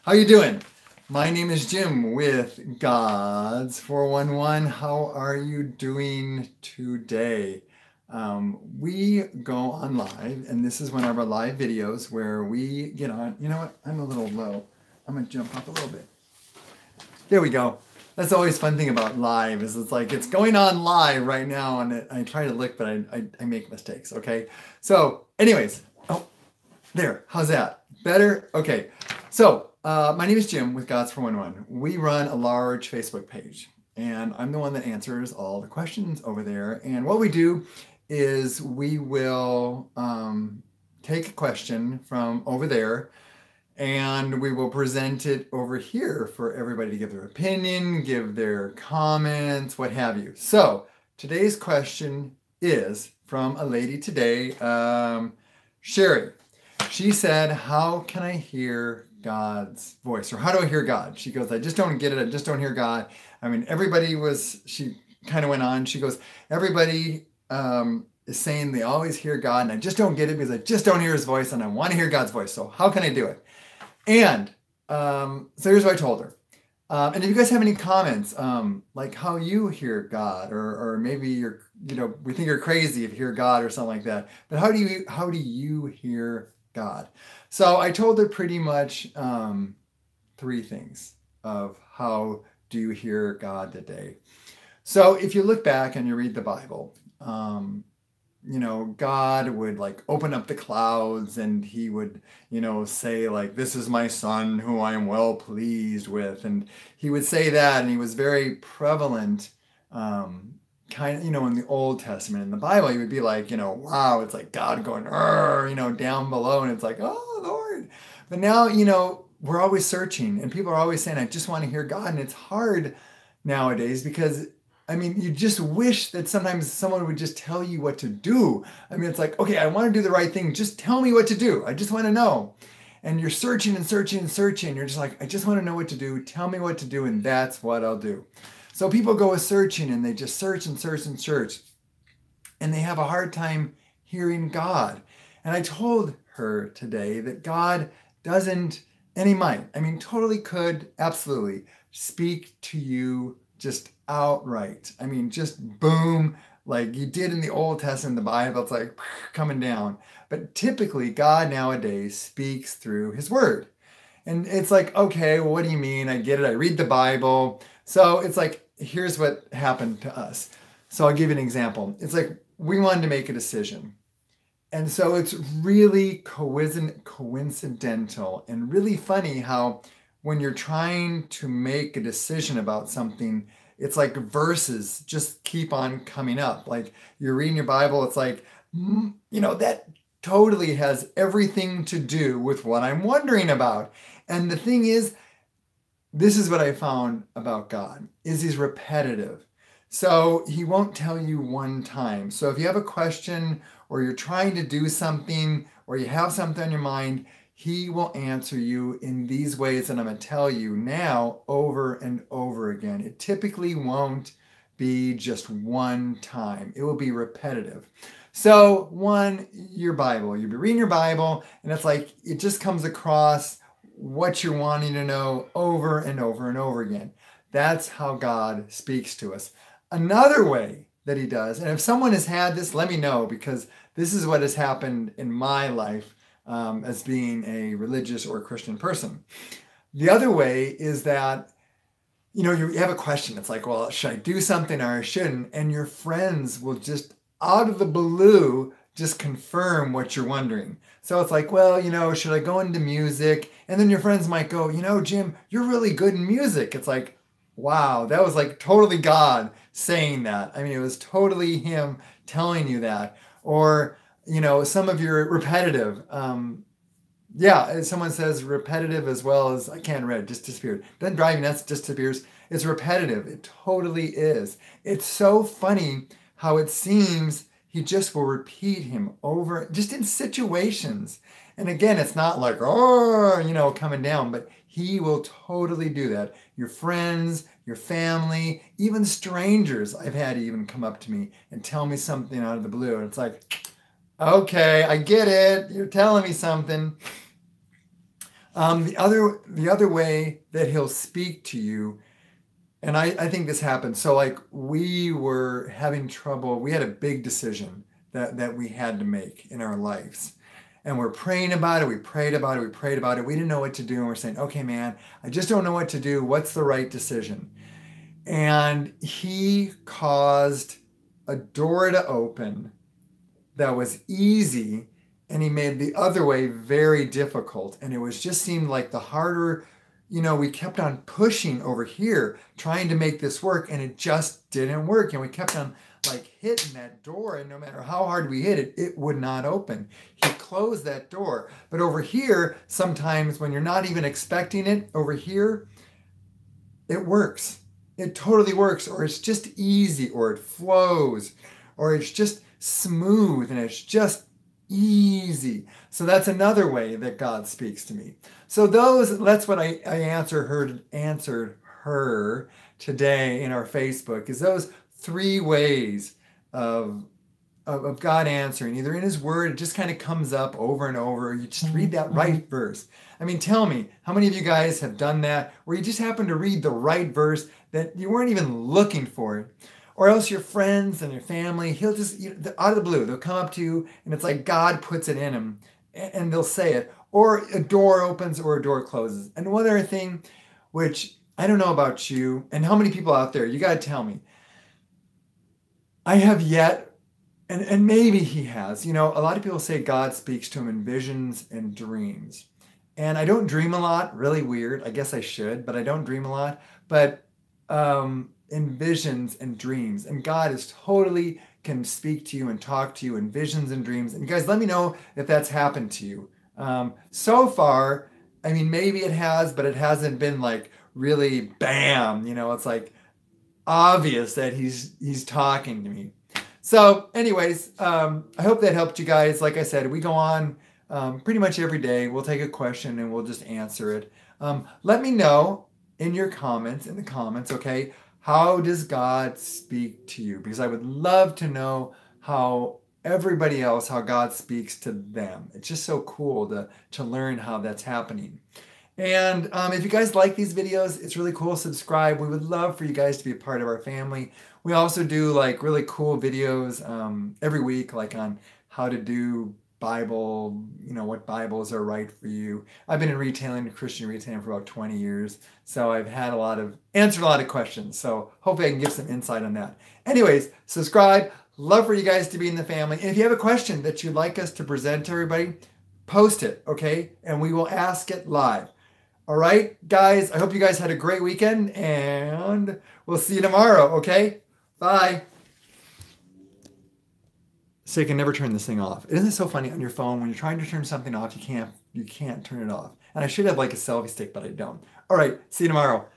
How you doing? My name is Jim with God's 411. How are you doing today? We go on live, and this is one of our live videos where we get on. You know what? I'm a little low. I'm gonna jump up a little bit. There we go. That's always fun thing about live is it's like it's going on live right now, and I try to look, but I make mistakes. Okay. So, anyways, oh, there. How's that? Better? Okay. So, my name is Jim with God's 411. We run a large Facebook page, and I'm the one that answers all the questions over there. And what we do is we will take a question from over there and we will present it over here for everybody to give their opinion, give their comments, what have you. So, today's question is from a lady today, Sherry. She said, how can I hear God's voice? Or how do I hear God? She goes, I just don't get it. I just don't hear God. I mean, she kind of went on. She goes, everybody is saying they always hear God, and I just don't get it because I just don't hear his voice, and I want to hear God's voice. So how can I do it? And so here's what I told her. And if you guys have any comments, like how you hear God, or maybe we think you're crazy if you hear God or something like that. But how do you hear God? So I told her pretty much three things of how do you hear God today. So if you look back and you read the Bible, God would like open up the clouds and he would, say like, this is my son who I am well pleased with. And he would say that, and he was very prevalent, in the Old Testament. In the Bible, he would be like, wow, it's like God going, down below. And it's like, oh, Lord. But now, we're always searching and people are always saying, I just want to hear God. And it's hard nowadays because you just wish that sometimes someone would just tell you what to do. It's like, okay, I want to do the right thing. Just tell me what to do. I just want to know. And you're searching and searching and searching. You're just like, I just want to know what to do. Tell me what to do, and that's what I'll do. So people go searching, and they just search and search and search. And they have a hard time hearing God. And I told her today that God doesn't, and he might, totally could, absolutely, speak to you just outright. Just boom, like you did in the Old Testament, the Bible, it's like coming down. But typically, God nowadays speaks through his word. And it's like, okay, well, what do you mean? I get it. I read the Bible. So it's like, here's what happened to us. So I'll give you an example. It's like we wanted to make a decision. And so it's really coincidental and really funny how when you're trying to make a decision about something, it's like verses just keep on coming up. Like you're reading your Bible, it's like, that totally has everything to do with what I'm wondering about. And the thing is, this is what I found about God, is he's repetitive. So he won't tell you one time. So if you have a question or you're trying to do something or you have something on your mind, he will answer you in these ways that I'm going to tell you now over and over again. It typically won't be just one time. It will be repetitive. So your Bible. You'll be reading your Bible, and it's like it just comes across what you're wanting to know over and over and over again. That's how God speaks to us. Another way that he does, and if someone has had this, let me know, because this is what has happened in my life as being a religious or Christian person. The other way is that, you have a question. It's like, well, should I do something or I shouldn't? And your friends will just, out of the blue, just confirm what you're wondering. So it's like, well, should I go into music? And then your friends might go, Jim, you're really good in music. It's like, wow, that was like totally God saying that. It was totally him telling you that. Or, some of your repetitive. Someone says repetitive as well as I can't read, just disappeared. Doesn't drive you nuts, just disappears. It's repetitive. It totally is. It's so funny how it seems he just will repeat him over, just in situations. And again, it's not like, coming down, but he will totally do that. Your friends, your family, even strangers, I've had even come up to me and tell me something out of the blue. And it's like, okay, I get it. You're telling me something. The other way that he'll speak to you, and I think this happened. So like we were having trouble. We had a big decision that we had to make in our lives. And we're praying about it. We prayed about it. We prayed about it. We didn't know what to do. And we're saying, okay, man, I just don't know what to do. What's the right decision? And he caused a door to open that was easy, and he made the other way very difficult. And it was just seemed like the harder, we kept on pushing over here, trying to make this work, and it just didn't work. And we kept on like hitting that door, and no matter how hard we hit it, it would not open. He closed that door. But over here, sometimes when you're not even expecting it, over here, it works. It totally works, or it's just easy, or it flows, or it's just smooth and it's just easy. So that's another way that God speaks to me. So that's what I answered her today in our Facebook, is those three ways of God answering. Either in his word, it just kind of comes up over and over. You just read that right verse. I mean, tell me, how many of you guys have done that where you just happen to read the right verse that you weren't even looking for it? Or else your friends and your family, he'll just, out of the blue, they'll come up to you and it's like God puts it in them and they'll say it. Or a door opens or a door closes. And one other thing, which I don't know about you and how many people out there, you got to tell me. I have yet, and maybe he has, a lot of people say God speaks to him in visions and dreams. And I don't dream a lot, really weird. I guess I should, but I don't dream a lot. But in visions and dreams. And God is totally can speak to you and talk to you in visions and dreams. And you guys, let me know if that's happened to you. So far, I mean, maybe it has, but it hasn't been like really bam, it's like obvious that he's talking to me. So anyways, I hope that helped you guys. Like I said, we go on pretty much every day. We'll take a question and we'll just answer it. Let me know in the comments, okay? How does God speak to you? Because I would love to know how everybody else, how God speaks to them. It's just so cool to learn how that's happening. And if you guys like these videos, it's really cool. Subscribe. We would love for you guys to be a part of our family. We also do like really cool videos every week, like on how to do Bible, what Bibles are right for you. I've been in retailing, Christian retailing, for about 20 years. So I've had answered a lot of questions. So hopefully I can give some insight on that. Anyways, subscribe. Love for you guys to be in the family. And if you have a question that you'd like us to present to everybody, post it, okay? And we will ask it live. All right, guys, I hope you guys had a great weekend and we'll see you tomorrow, okay? Bye. So you can never turn this thing off. Isn't it so funny on your phone when you're trying to turn something off, you can't turn it off. And I should have like a selfie stick, but I don't. All right, see you tomorrow.